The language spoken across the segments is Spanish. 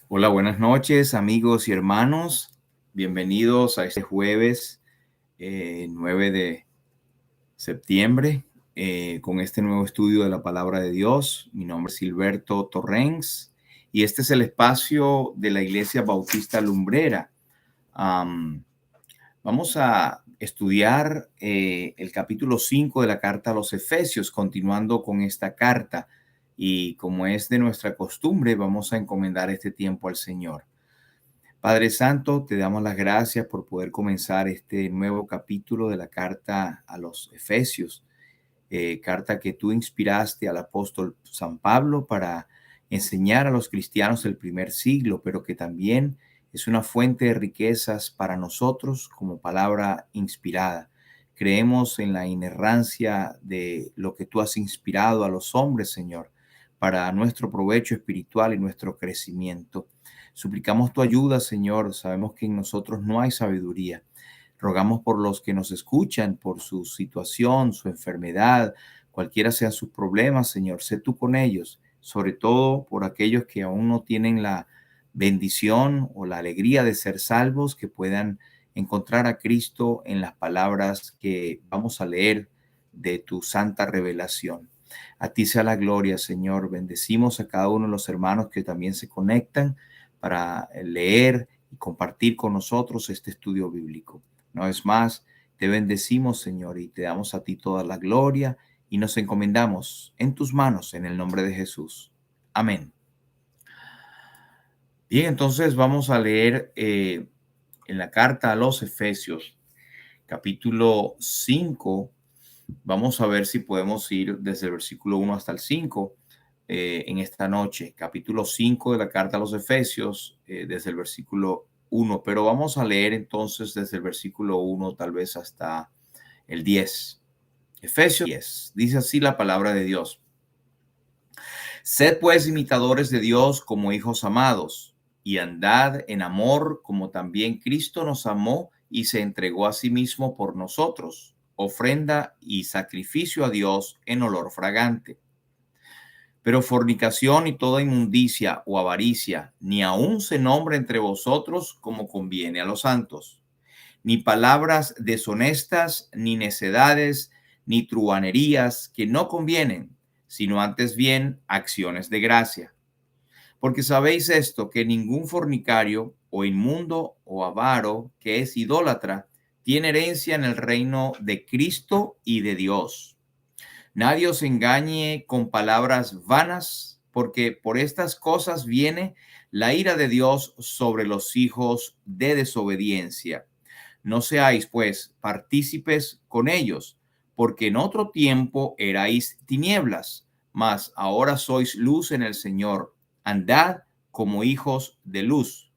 Hola, buenas noches, amigos y hermanos. Bienvenidos a este jueves 9 de septiembre con este nuevo estudio de la palabra de Dios. Mi nombre es Gilberto Torrens y este es el espacio de la Iglesia Bautista Lumbrera. Am, Vamos a estudiar el capítulo 5 de la carta a los Efesios, continuando con esta carta. Y como es de nuestra costumbre, vamos a encomendar este tiempo al Señor. Padre Santo, te damos las gracias por poder comenzar este nuevo capítulo de la carta a los Efesios, carta que tú inspiraste al apóstol San Pablo para enseñar a los cristianos del primer siglo, pero que también es una fuente de riquezas para nosotros como palabra inspirada. Creemos en la inerrancia de lo que tú has inspirado a los hombres, Señor, para nuestro provecho espiritual y nuestro crecimiento. Suplicamos tu ayuda, Señor. Sabemos que en nosotros no hay sabiduría. Rogamos por los que nos escuchan, por su situación, su enfermedad, cualquiera sean sus problemas, Señor. Sé tú con ellos, sobre todo por aquellos que aún no tienen la bendición o la alegría de ser salvos, que puedan encontrar a Cristo en las palabras que vamos a leer de tu santa revelación. A ti sea la gloria, Señor. Bendecimos a cada uno de los hermanos que también se conectan para leer y compartir con nosotros este estudio bíblico. Una vez más, te bendecimos, Señor, y te damos a ti toda la gloria y nos encomendamos en tus manos en el nombre de Jesús. Amén. Bien, entonces vamos a leer en la carta a los Efesios, capítulo 5. Vamos a ver si podemos ir desde el versículo 1 hasta el 5 en esta noche. Capítulo 5 de la carta a los Efesios, desde el versículo 1. Pero vamos a leer entonces desde el versículo 1 tal vez hasta el 10. Efesios 10. Dice así la palabra de Dios. Sed pues imitadores de Dios como hijos amados, y andad en amor como también Cristo nos amó y se entregó a sí mismo por nosotros, ofrenda y sacrificio a Dios en olor fragante. Pero fornicación y toda inmundicia o avaricia, ni aun se nombre entre vosotros como conviene a los santos, ni palabras deshonestas, ni necedades, ni truhanerías que no convienen, sino antes bien acciones de gracia. Porque sabéis esto, que ningún fornicario o inmundo o avaro que es idólatra tiene herencia en el reino de Cristo y de Dios. Nadie os engañe con palabras vanas, porque por estas cosas viene la ira de Dios sobre los hijos de desobediencia. No seáis, pues, partícipes con ellos, porque en otro tiempo erais tinieblas, mas ahora sois luz en el Señor. Andad como hijos de luz,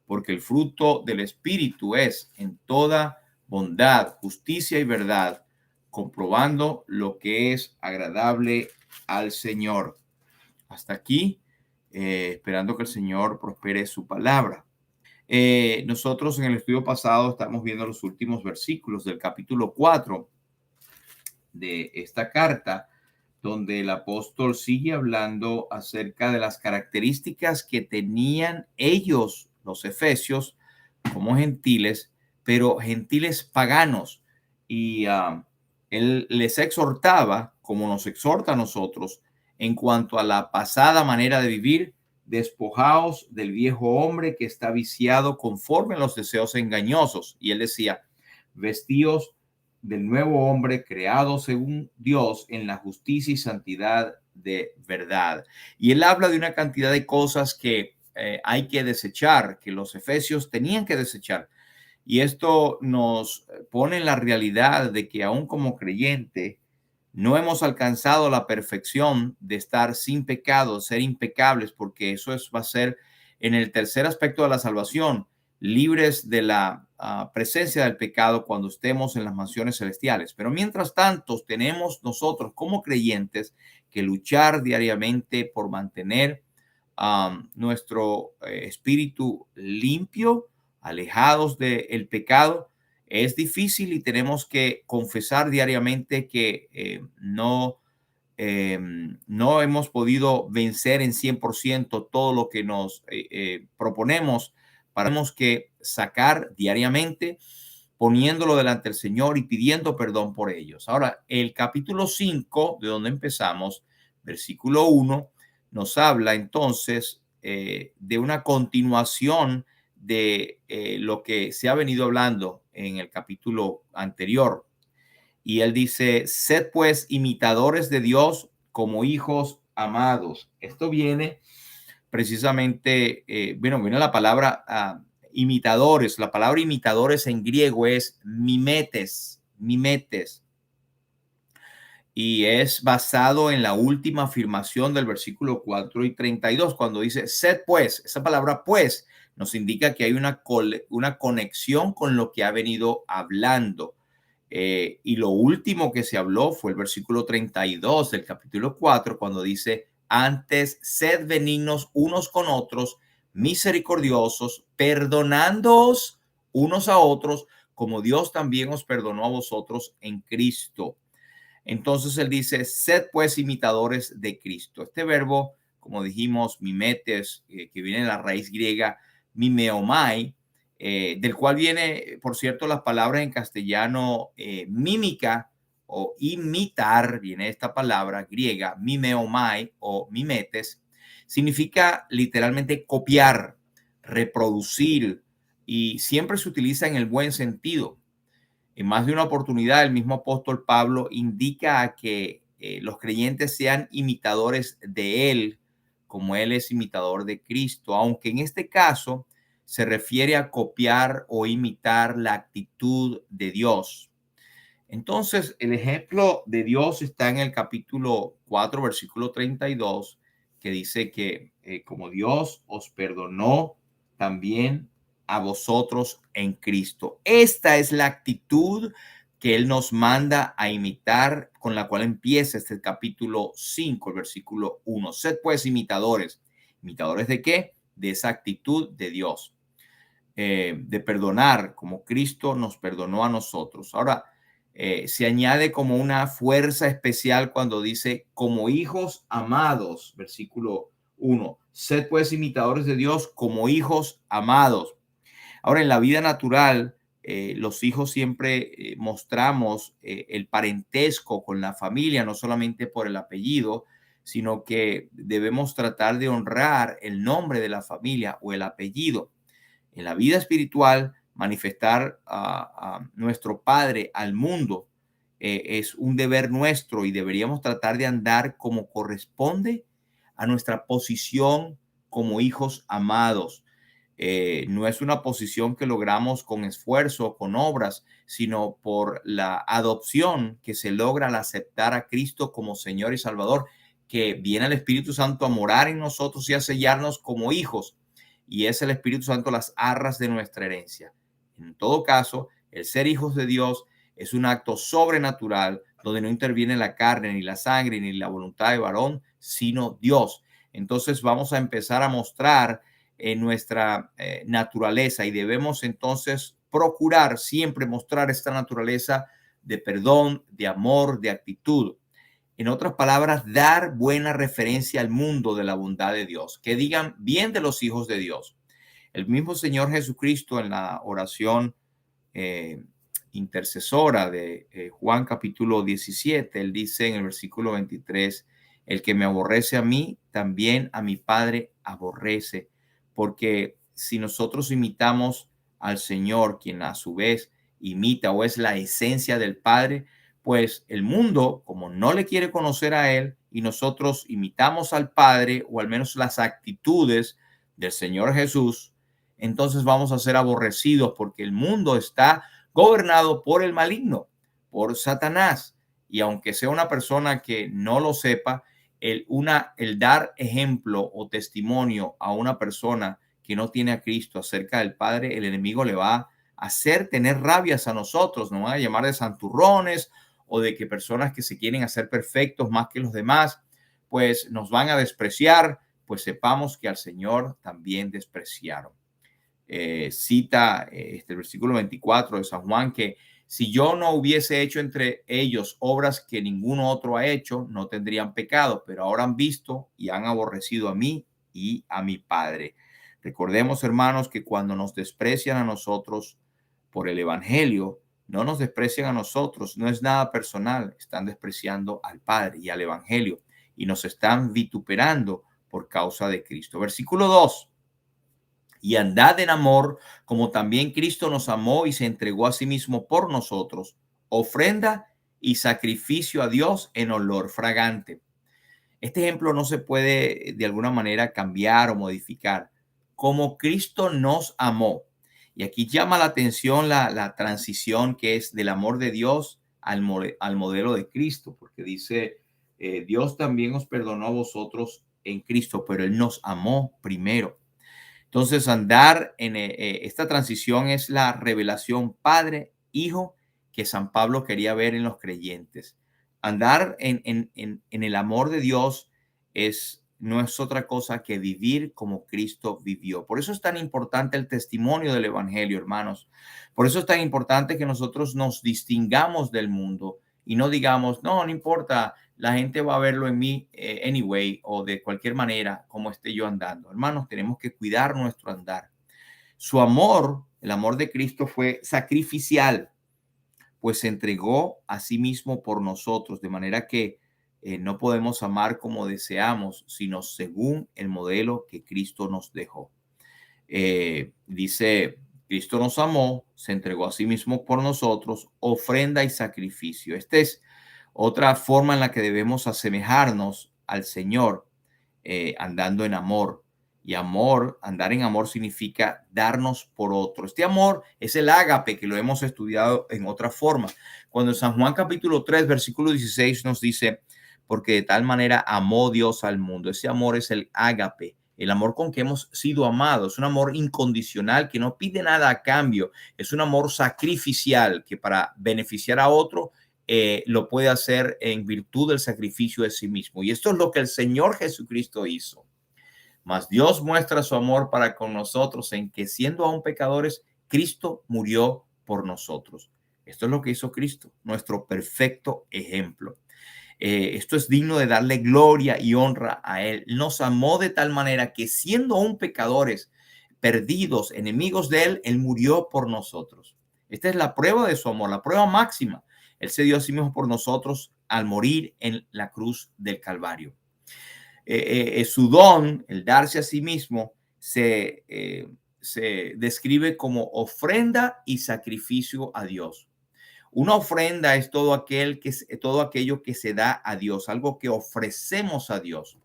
porque el fruto del Espíritu es en toda bondad, justicia y verdad, comprobando lo que es agradable al Señor. Hasta aquí, esperando que el Señor prospere su palabra. Nosotros en el estudio pasado estamos viendo los últimos versículos del capítulo 4 de esta carta, donde el apóstol sigue hablando acerca de las características que tenían ellos, los efesios, como gentiles, pero gentiles paganos. Y él les exhortaba, como nos exhorta a nosotros, en cuanto a la pasada manera de vivir. Despojaos del viejo hombre que está viciado conforme a los deseos engañosos. Y él decía, vestíos del nuevo hombre creado según Dios en la justicia y santidad de verdad. Y él habla de una cantidad de cosas que hay que desechar, que los efesios tenían que desechar. Y esto nos pone en la realidad de que aún como creyente no hemos alcanzado la perfección de estar sin pecado, ser impecables, porque va a ser en el tercer aspecto de la salvación, libres de la presencia del pecado cuando estemos en las mansiones celestiales. Pero mientras tanto, tenemos nosotros como creyentes que luchar diariamente por mantener nuestro espíritu limpio, alejados del pecado. Es difícil y tenemos que confesar diariamente que no no hemos podido vencer en 100% todo lo que nos proponemos. Tenemos que sacar diariamente, poniéndolo delante del Señor y pidiendo perdón por ellos. Ahora, el capítulo 5, de donde empezamos, versículo 1, nos habla entonces de una continuación de lo que se ha venido hablando en el capítulo anterior. Y él dice, sed pues imitadores de Dios como hijos amados. Esto viene precisamente, viene la palabra imitadores. La palabra imitadores en griego es mimetes, mimetes. Y es basado en la última afirmación del versículo 4 y 32, cuando dice, sed pues, esa palabra pues nos indica que hay una conexión con lo que ha venido hablando. Y lo último que se habló fue el versículo 32 del capítulo 4, cuando dice, antes sed benignos unos con otros, misericordiosos, perdonándoos unos a otros, como Dios también os perdonó a vosotros en Cristo. Entonces él dice, sed pues imitadores de Cristo. Este verbo, como dijimos, mimetes, que viene de la raíz griega mimeomai, del cual viene, por cierto, las palabras en castellano mímica o imitar, viene esta palabra griega, mimeomai o mimetes, significa literalmente copiar, reproducir, y siempre se utiliza en el buen sentido. En más de una oportunidad, el mismo apóstol Pablo indica a que los creyentes sean imitadores de él, como él es imitador de Cristo, aunque en este caso se refiere a copiar o imitar la actitud de Dios. Entonces, el ejemplo de Dios está en el capítulo 4, versículo 32, que dice que como Dios os perdonó también a vosotros en Cristo. Esta es la actitud que Él nos manda a imitar, con la cual empieza este capítulo 5, el versículo 1. Sed pues imitadores. ¿Imitadores de qué? De esa actitud de Dios, de perdonar como Cristo nos perdonó a nosotros. Ahora, se añade como una fuerza especial cuando dice como hijos amados, versículo 1. Sed pues imitadores de Dios como hijos amados. Ahora, en la vida natural, los hijos siempre mostramos el parentesco con la familia, no solamente por el apellido, sino que debemos tratar de honrar el nombre de la familia o el apellido. En la vida espiritual, manifestar a nuestro Padre al mundo es un deber nuestro y deberíamos tratar de andar como corresponde a nuestra posición como hijos amados. No es una posición que logramos con esfuerzo, con obras, sino por la adopción que se logra al aceptar a Cristo como Señor y Salvador, que viene el Espíritu Santo a morar en nosotros y a sellarnos como hijos. Y es el Espíritu Santo las arras de nuestra herencia. En todo caso, el ser hijos de Dios es un acto sobrenatural donde no interviene la carne, ni la sangre, ni la voluntad de varón, sino Dios. Entonces vamos a empezar a mostrar nuestra naturaleza y debemos entonces procurar siempre mostrar esta naturaleza de perdón, de amor, de actitud. En otras palabras, dar buena referencia al mundo de la bondad de Dios, que digan bien de los hijos de Dios. El mismo Señor Jesucristo en la oración intercesora de Juan capítulo 17, él dice en el versículo 23, el que me aborrece a mí, también a mi Padre aborrece, porque si nosotros imitamos al Señor, quien a su vez imita o es la esencia del Padre, pues el mundo, como no le quiere conocer a él y nosotros imitamos al Padre o al menos las actitudes del Señor Jesús, entonces vamos a ser aborrecidos porque el mundo está gobernado por el maligno, por Satanás. Y aunque sea una persona que no lo sepa, el dar ejemplo o testimonio a una persona que no tiene a Cristo acerca del Padre, el enemigo le va a hacer tener rabias a nosotros, nos van a llamar de santurrones o de que personas que se quieren hacer perfectos más que los demás, pues nos van a despreciar, pues sepamos que al Señor también despreciaron. Cita el versículo 24 de San Juan que Si yo no hubiese hecho entre ellos obras que ninguno otro ha hecho, no tendrían pecado, pero ahora han visto y han aborrecido a mí y a mi Padre. Recordemos, hermanos, que cuando nos desprecian a nosotros por el Evangelio, no nos desprecian a nosotros, no es nada personal, están despreciando al Padre y al Evangelio y nos están vituperando por causa de Cristo. Versículo 2. Y andad en amor, como también Cristo nos amó y se entregó a sí mismo por nosotros, ofrenda y sacrificio a Dios en olor fragante. Este ejemplo no se puede de alguna manera cambiar o modificar. Como Cristo nos amó. Y aquí llama la atención la transición que es del amor de Dios al modelo de Cristo, porque dice, Dios también os perdonó a vosotros en Cristo, pero Él nos amó primero. Entonces, andar en esta transición es la revelación Padre-Hijo que San Pablo quería ver en los creyentes. Andar en el amor de Dios no es otra cosa que vivir como Cristo vivió. Por eso es tan importante el testimonio del Evangelio, hermanos. Por eso es tan importante que nosotros nos distingamos del mundo y no digamos, no, no importa, la gente va a verlo en mí anyway o de cualquier manera como esté yo andando. Hermanos, tenemos que cuidar nuestro andar. Su amor, el amor de Cristo fue sacrificial, pues se entregó a sí mismo por nosotros, de manera que no podemos amar como deseamos, sino según el modelo que Cristo nos dejó. Dice, Cristo nos amó, se entregó a sí mismo por nosotros, ofrenda y sacrificio. Esta es otra forma en la que debemos asemejarnos al Señor, andando en amor. Y amor, andar en amor significa darnos por otro. Este amor es el ágape, que lo hemos estudiado en otra forma. Cuando en San Juan capítulo 3, versículo 16 nos dice, porque de tal manera amó Dios al mundo. Ese amor es el ágape, el amor con que hemos sido amados. Un amor incondicional que no pide nada a cambio. Es un amor sacrificial que para beneficiar a otro lo puede hacer en virtud del sacrificio de sí mismo. Y esto es lo que el Señor Jesucristo hizo. Mas Dios muestra su amor para con nosotros en que siendo aún pecadores, Cristo murió por nosotros. Esto es lo que hizo Cristo, nuestro perfecto ejemplo. Esto es digno de darle gloria y honra a Él. Nos amó de tal manera que siendo aún pecadores, perdidos, enemigos de Él, Él murió por nosotros. Esta es la prueba de su amor, la prueba máxima. Él se dio a sí mismo por nosotros al morir en la cruz del Calvario. Su don, el darse a sí mismo, se describe como ofrenda y sacrificio a Dios. Una ofrenda es todo aquello que se da a Dios, algo que ofrecemos a Dios.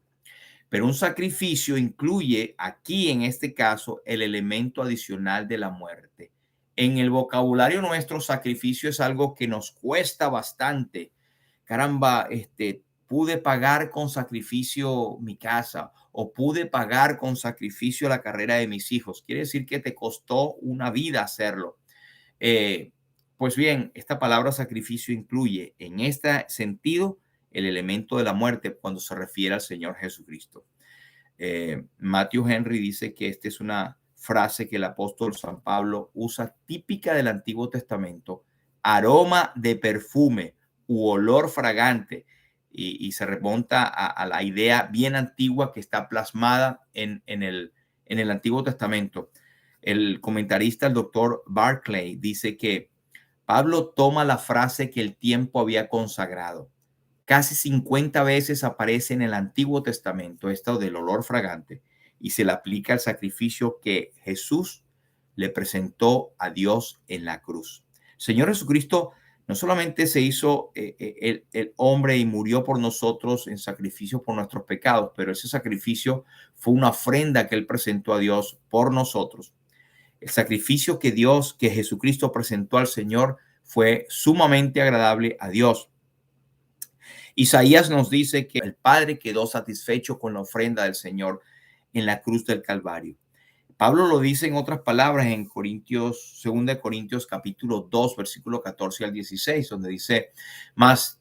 Pero un sacrificio incluye aquí, en este caso, el elemento adicional de la muerte. En el vocabulario nuestro, sacrificio es algo que nos cuesta bastante. Caramba, pude pagar con sacrificio mi casa o pude pagar con sacrificio la carrera de mis hijos. Quiere decir que te costó una vida hacerlo. Pues bien, esta palabra sacrificio incluye en este sentido el elemento de la muerte cuando se refiere al Señor Jesucristo. Matthew Henry dice que esta es una frase que el apóstol San Pablo usa típica del Antiguo Testamento, aroma de perfume u olor fragante, y se remonta a la idea bien antigua que está plasmada en el Antiguo Testamento. El comentarista, el doctor Barclay, dice que Pablo toma la frase que el tiempo había consagrado. Casi 50 veces aparece en el Antiguo Testamento esto del olor fragante y se le aplica el sacrificio que Jesús le presentó a Dios en la cruz. Señor Jesucristo no solamente se hizo el hombre y murió por nosotros en sacrificio por nuestros pecados, pero ese sacrificio fue una ofrenda que él presentó a Dios por nosotros. El sacrificio que Jesucristo presentó al Señor fue sumamente agradable a Dios. Isaías nos dice que el Padre quedó satisfecho con la ofrenda del Señor en la cruz del Calvario. Pablo lo dice en otras palabras en 2 Corintios capítulo 2, versículo 14 al 16, donde dice, mas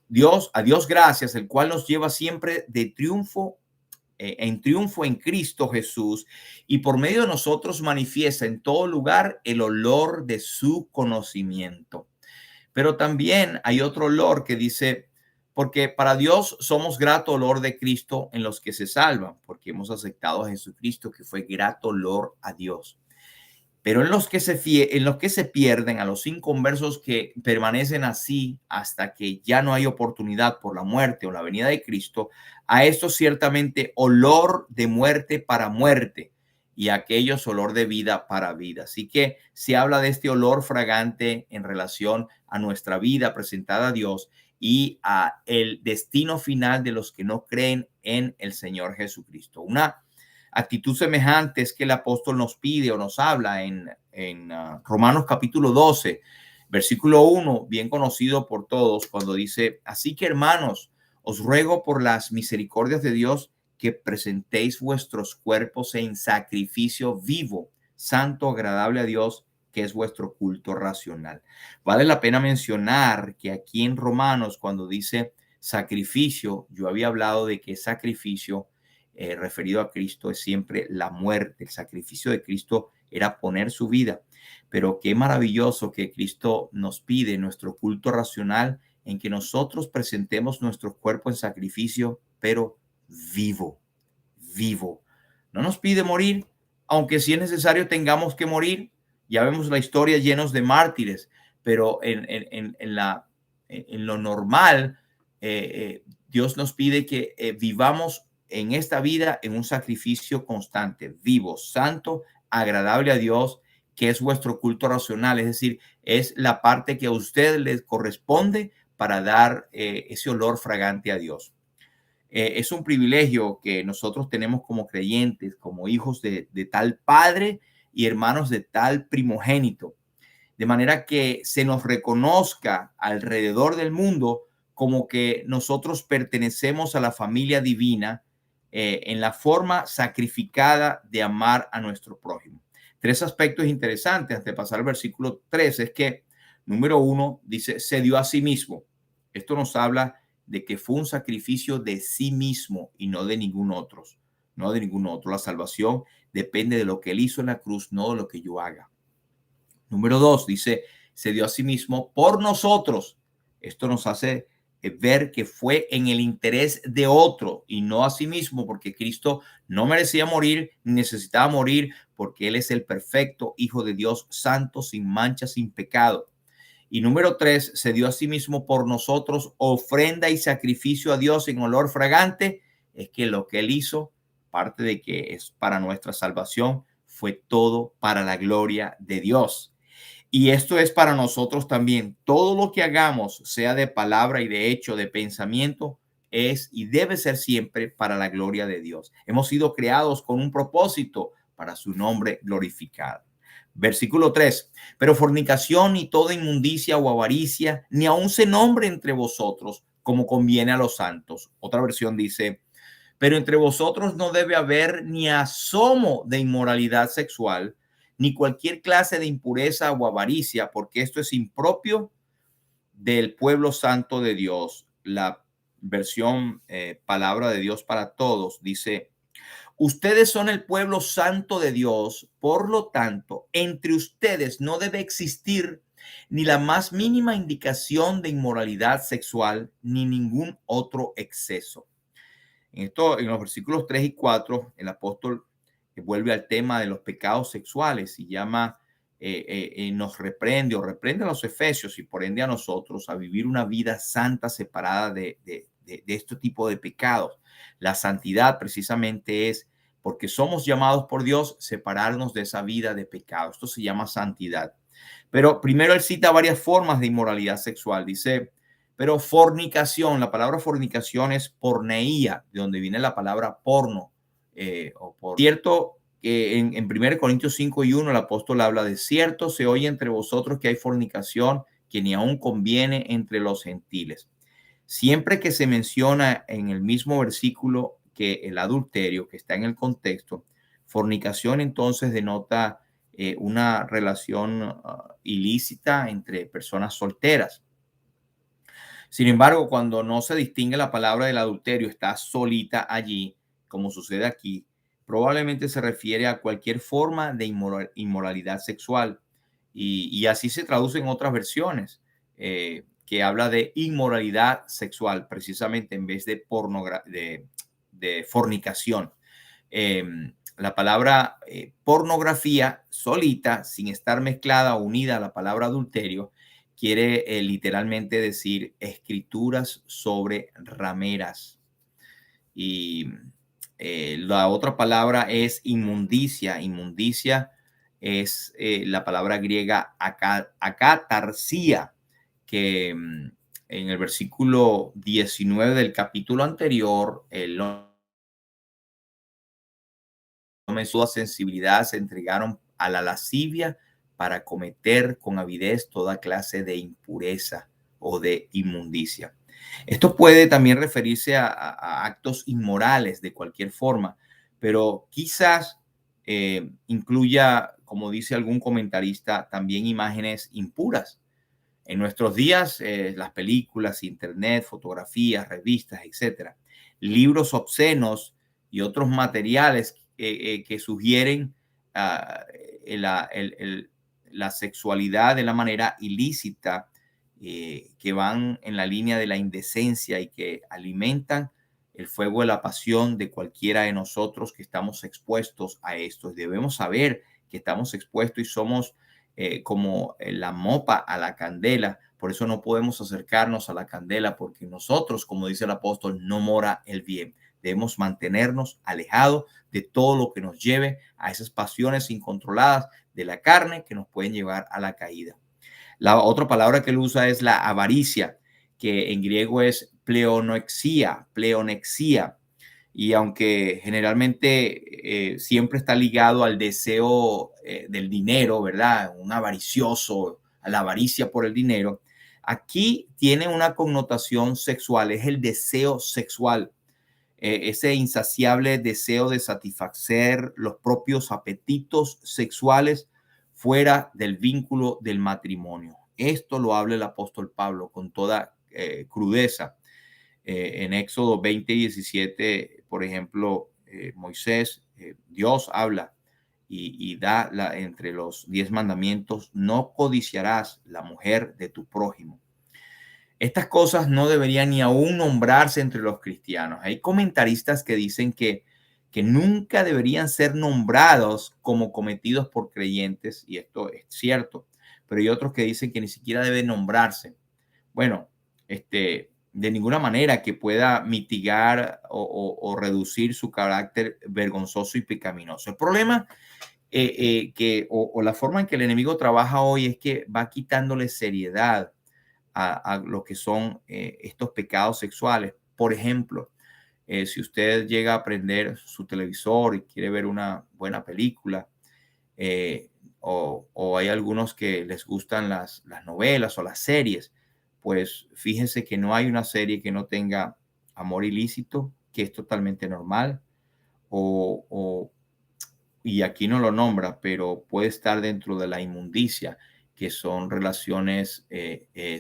a Dios gracias, el cual nos lleva siempre en triunfo en Cristo Jesús, y por medio de nosotros manifiesta en todo lugar el olor de su conocimiento. Pero también hay otro olor que dice, porque para Dios somos grato olor de Cristo en los que se salvan, porque hemos aceptado a Jesucristo, que fue grato olor a Dios. Pero en los que se pierden, a los inconversos que permanecen así hasta que ya no hay oportunidad por la muerte o la venida de Cristo, a estos ciertamente olor de muerte para muerte y a aquellos olor de vida para vida. Así que se habla de este olor fragante en relación a nuestra vida presentada a Dios y a el destino final de los que no creen en el Señor Jesucristo. Una actitud semejante es que el apóstol nos pide o nos habla en Romanos capítulo 12, versículo 1, bien conocido por todos, cuando dice, así que hermanos, os ruego por las misericordias de Dios que presentéis vuestros cuerpos en sacrificio vivo, santo, agradable a Dios, que es vuestro culto racional. Vale la pena mencionar que aquí en Romanos, cuando dice sacrificio, yo había hablado de que sacrificio referido a Cristo es siempre la muerte. El sacrificio de Cristo era poner su vida. Pero qué maravilloso que Cristo nos pide nuestro culto racional en que nosotros presentemos nuestro cuerpo en sacrificio, pero vivo, vivo. No nos pide morir, aunque si es necesario tengamos que morir. Ya vemos la historia llenos de mártires, pero en lo normal, Dios nos pide que vivamos en esta vida en un sacrificio constante, vivo, santo, agradable a Dios, que es vuestro culto racional, es decir, es la parte que a usted le corresponde para dar ese olor fragante a Dios. Es un privilegio que nosotros tenemos como creyentes, como hijos de tal padre y hermanos de tal primogénito, de manera que se nos reconozca alrededor del mundo como que nosotros pertenecemos a la familia divina en la forma sacrificada de amar a nuestro prójimo. Tres aspectos interesantes antes de pasar al versículo 3 es que, número uno, dice, se dio a sí mismo. Esto nos habla de que fue un sacrificio de sí mismo y no de ningún otro. No de ningún otro. La salvación depende de lo que él hizo en la cruz, no de lo que yo haga. Número dos, dice, se dio a sí mismo por nosotros. Esto nos hace ver que fue en el interés de otro y no a sí mismo, porque Cristo no merecía morir, ni necesitaba morir, porque Él es el perfecto Hijo de Dios, santo, sin mancha, sin pecado. Y número tres, se dio a sí mismo por nosotros, ofrenda y sacrificio a Dios en olor fragante. Es que lo que Él hizo, parte de que es para nuestra salvación, fue todo para la gloria de Dios. Y esto es para nosotros también. Todo lo que hagamos, sea de palabra y de hecho, de pensamiento, es y debe ser siempre para la gloria de Dios. Hemos sido creados con un propósito para su nombre glorificado. Versículo 3. Pero fornicación ni toda inmundicia o avaricia, ni aun se nombre entre vosotros como conviene a los santos. Otra versión dice, pero entre vosotros no debe haber ni asomo de inmoralidad sexual, ni cualquier clase de impureza o avaricia, porque esto es impropio del pueblo santo de Dios. La versión palabra de Dios para todos dice, ustedes son el pueblo santo de Dios, por lo tanto, entre ustedes no debe existir ni la más mínima indicación de inmoralidad sexual, ni ningún otro exceso. En los versículos 3 y 4, el apóstol vuelve al tema de los pecados sexuales y llama, nos reprende o reprende a los efesios y por ende a nosotros a vivir una vida santa separada de este tipo de pecados. La santidad precisamente es porque somos llamados por Dios separarnos de esa vida de pecado. Esto se llama santidad. Pero primero él cita varias formas de inmoralidad sexual. Dice, pero fornicación, la palabra fornicación es porneía, de donde viene la palabra porno. Cierto que en 1 Corintios 5 y 1 el apóstol habla de cierto, se oye entre vosotros que hay fornicación, que ni aún conviene entre los gentiles. Siempre que se menciona en el mismo versículo que el adulterio, que está en el contexto, fornicación entonces denota una relación ilícita entre personas solteras. Sin embargo, cuando no se distingue la palabra del adulterio, está solita allí, como sucede aquí, probablemente se refiere a cualquier forma de inmoralidad sexual. Y así se traduce en otras versiones. que habla de inmoralidad sexual, precisamente en vez de, de fornicación. Eh, la palabra pornografía solita, sin estar mezclada o unida a la palabra adulterio, quiere literalmente decir escrituras sobre rameras. Y la otra palabra es inmundicia. Inmundicia es la palabra griega akatarsia, que en el versículo 19 del capítulo anterior, el hombre su sensibilidad se entregaron a la lascivia para cometer con avidez toda clase de impureza o de inmundicia. Esto puede también referirse a actos inmorales de cualquier forma, pero quizás incluya, como dice algún comentarista, también imágenes impuras. En nuestros días, las películas, internet, fotografías, revistas, etcétera, libros obscenos y otros materiales que sugieren la sexualidad de la manera ilícita, que van en la línea de la indecencia y que alimentan el fuego de la pasión de cualquiera de nosotros que estamos expuestos a esto. Debemos saber que estamos expuestos y somos como la mopa a la candela. Por eso no podemos acercarnos a la candela, porque nosotros, como dice el apóstol, no mora el bien. Debemos mantenernos alejados de todo lo que nos lleve a esas pasiones incontroladas de la carne que nos pueden llevar a la caída. La otra palabra que él usa es la avaricia, que en griego es pleonexia, pleonexia. Y aunque generalmente siempre está ligado al deseo del dinero, ¿verdad? Un avaricioso, a la avaricia por el dinero, aquí tiene una connotación sexual, es el deseo sexual, ese insaciable deseo de satisfacer los propios apetitos sexuales fuera del vínculo del matrimonio. Esto lo habla el apóstol Pablo con toda crudeza. En Éxodo 20:17, por ejemplo, Moisés, Dios habla y da entre los 10 mandamientos: no codiciarás la mujer de tu prójimo. Estas cosas no deberían ni aún nombrarse entre los cristianos. Hay comentaristas que dicen que nunca deberían ser nombrados como cometidos por creyentes, y esto es cierto, pero hay otros que dicen que ni siquiera deben nombrarse. Bueno, de ninguna manera que pueda mitigar o reducir su carácter vergonzoso y pecaminoso. El problema o la forma en que el enemigo trabaja hoy es que va quitándole seriedad a lo que son estos pecados sexuales. Por ejemplo, si usted llega a prender su televisor y quiere ver una buena película, o hay algunos que les gustan las novelas o las series, pues fíjense que no hay una serie que no tenga amor ilícito, que es totalmente normal, o y aquí no lo nombra, pero puede estar dentro de la inmundicia, que son relaciones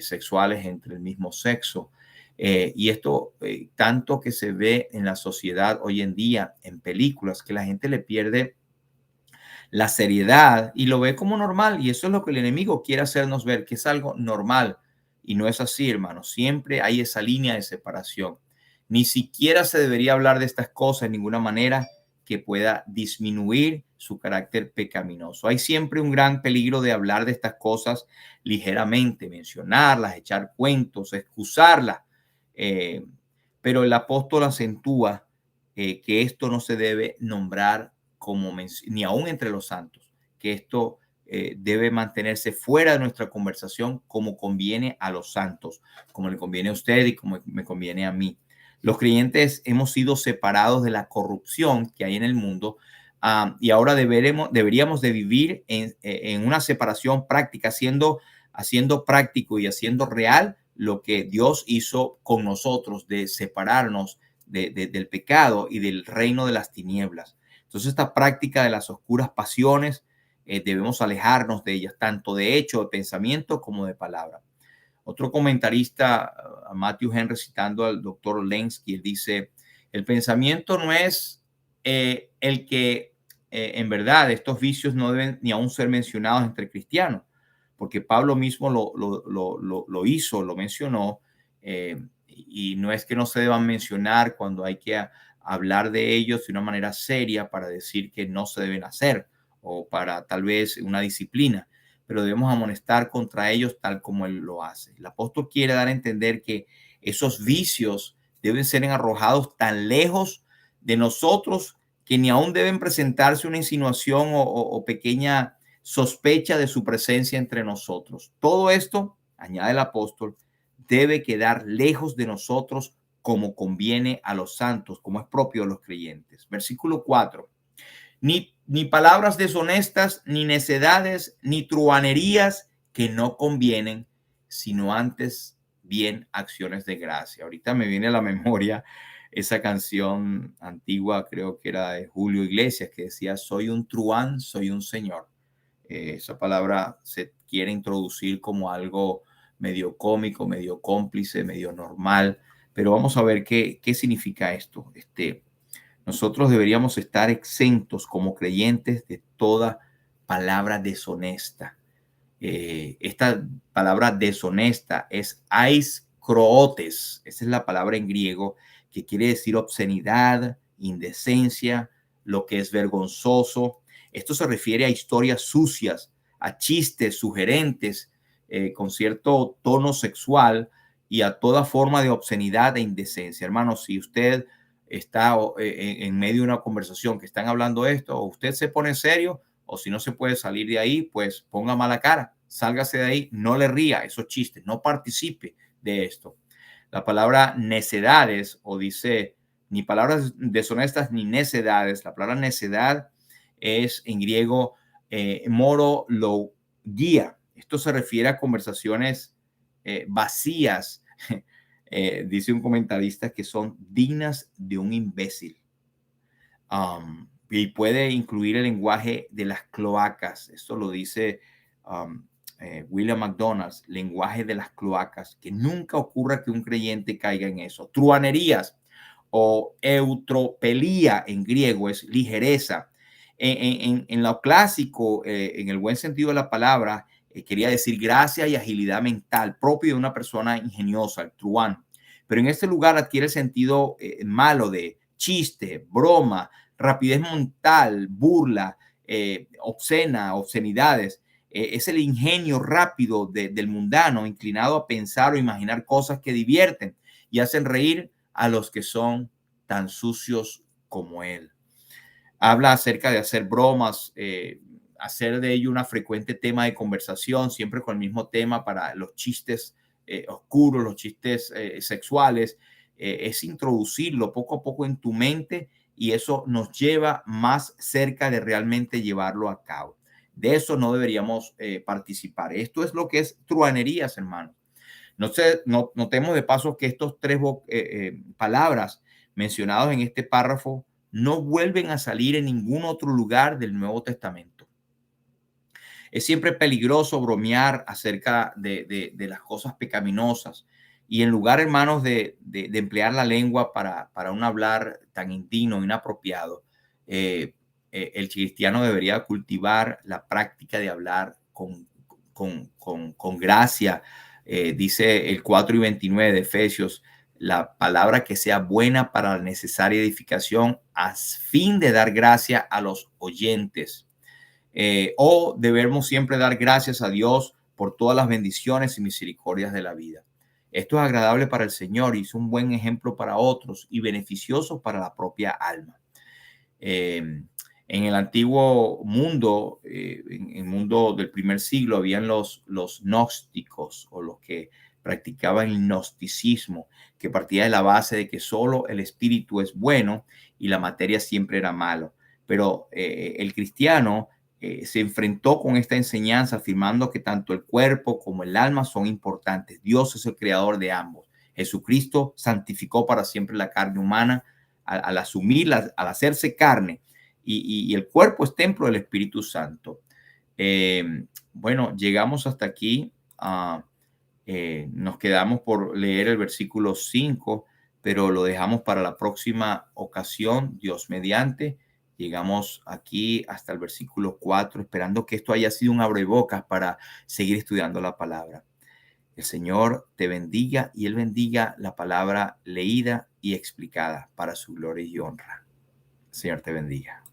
sexuales entre el mismo sexo. Y esto tanto que se ve en la sociedad hoy en día, en películas, que la gente le pierde la seriedad y lo ve como normal. Y eso es lo que el enemigo quiere hacernos ver, que es algo normal. Y no es así, hermano. Siempre hay esa línea de separación. Ni siquiera se debería hablar de estas cosas de ninguna manera que pueda disminuir su carácter pecaminoso. Hay siempre un gran peligro de hablar de estas cosas ligeramente, mencionarlas, echar cuentos, excusarlas. Eh, pero el apóstol acentúa que esto no se debe nombrar como ni aún entre los santos, que esto debe mantenerse fuera de nuestra conversación como conviene a los santos, como le conviene a usted y como me conviene a mí. Los creyentes hemos sido separados de la corrupción que hay en el mundo, y ahora deberíamos de vivir en una separación práctica, haciendo práctico y haciendo real lo que Dios hizo con nosotros, de separarnos del pecado y del reino de las tinieblas. Entonces, esta práctica de las oscuras pasiones, debemos alejarnos de ellas, tanto de hecho, de pensamiento, como de palabra. Otro comentarista, Matthew Henry, citando al doctor Lenski, él dice: el pensamiento no es el que en verdad estos vicios no deben ni aún ser mencionados entre cristianos, porque Pablo mismo lo hizo, lo mencionó, y no es que no se deban mencionar cuando hay que hablar de ellos de una manera seria para decir que no se deben hacer o para tal vez una disciplina, pero debemos amonestar contra ellos tal como él lo hace. El apóstol quiere dar a entender que esos vicios deben ser arrojados tan lejos de nosotros que ni aún deben presentarse una insinuación o pequeña sospecha de su presencia entre nosotros. Todo esto, añade el apóstol, debe quedar lejos de nosotros como conviene a los santos, como es propio de los creyentes. Versículo 4. Ni palabras deshonestas, ni necedades, ni truhanerías que no convienen, sino antes bien acciones de gracia. Ahorita me viene a la memoria esa canción antigua, creo que era de Julio Iglesias, que decía, soy un truán, soy un señor. Esa palabra se quiere introducir como algo medio cómico, medio cómplice, medio normal, pero vamos a ver qué significa esto. Nosotros deberíamos estar exentos como creyentes de toda palabra deshonesta. Esta palabra deshonesta es aiskrotes. Esa es la palabra en griego que quiere decir obscenidad, indecencia, lo que es vergonzoso. Esto se refiere a historias sucias, a chistes sugerentes con cierto tono sexual y a toda forma de obscenidad e indecencia. Hermanos, si usted está en medio de una conversación que están hablando esto, o usted se pone serio, o si no se puede salir de ahí, pues ponga mala cara, sálgase de ahí, no le ría esos chistes, no participe de esto. La palabra necedades, o dice, ni palabras deshonestas ni necedades, la palabra necedad es en griego morologia. Esto se refiere a conversaciones vacías, dice un comentarista, que son dignas de un imbécil. Y puede incluir el lenguaje de las cloacas. Esto lo dice William McDonald, lenguaje de las cloacas, que nunca ocurra que un creyente caiga en eso. Truanerías o eutropelía en griego es ligereza. En lo clásico, en el buen sentido de la palabra, quería decir gracia y agilidad mental propio de una persona ingeniosa, el truán. Pero en este lugar adquiere el sentido malo de chiste, broma, rapidez mental, burla, obscena, obscenidades. Es el ingenio rápido del mundano, inclinado a pensar o imaginar cosas que divierten y hacen reír a los que son tan sucios como él. Habla acerca de hacer bromas, hacer de ello una frecuente tema de conversación, siempre con el mismo tema para los chistes oscuros, los chistes sexuales. Es introducirlo poco a poco en tu mente y eso nos lleva más cerca de realmente llevarlo a cabo. De eso no deberíamos participar. Esto es lo que es truanerías, hermano. Notemos de paso que estos tres palabras mencionadas en este párrafo no vuelven a salir en ningún otro lugar del Nuevo Testamento. Es siempre peligroso bromear acerca de las cosas pecaminosas y en lugar, hermanos, de emplear la lengua para un hablar tan indigno, inapropiado, el cristiano debería cultivar la práctica de hablar con gracia. Dice el 4:29 de Efesios, la palabra que sea buena para la necesaria edificación a fin de dar gracia a los oyentes. O debemos siempre dar gracias a Dios por todas las bendiciones y misericordias de la vida. Esto es agradable para el Señor y es un buen ejemplo para otros y beneficioso para la propia alma. En el antiguo mundo, en el mundo del primer siglo, habían los gnósticos o los que practicaban el gnosticismo, que partía de la base de que solo el espíritu es bueno y la materia siempre era malo. Pero el cristiano se enfrentó con esta enseñanza afirmando que tanto el cuerpo como el alma son importantes. Dios es el creador de ambos. Jesucristo santificó para siempre la carne humana al asumirla, al hacerse carne, y el cuerpo es templo del Espíritu Santo. Bueno, llegamos hasta aquí. Nos quedamos por leer el versículo 5, pero lo dejamos para la próxima ocasión, Dios mediante. Llegamos aquí hasta el versículo 4, esperando que esto haya sido un abrebocas para seguir estudiando la palabra. El Señor te bendiga y Él bendiga la palabra leída y explicada para su gloria y honra. El Señor te bendiga.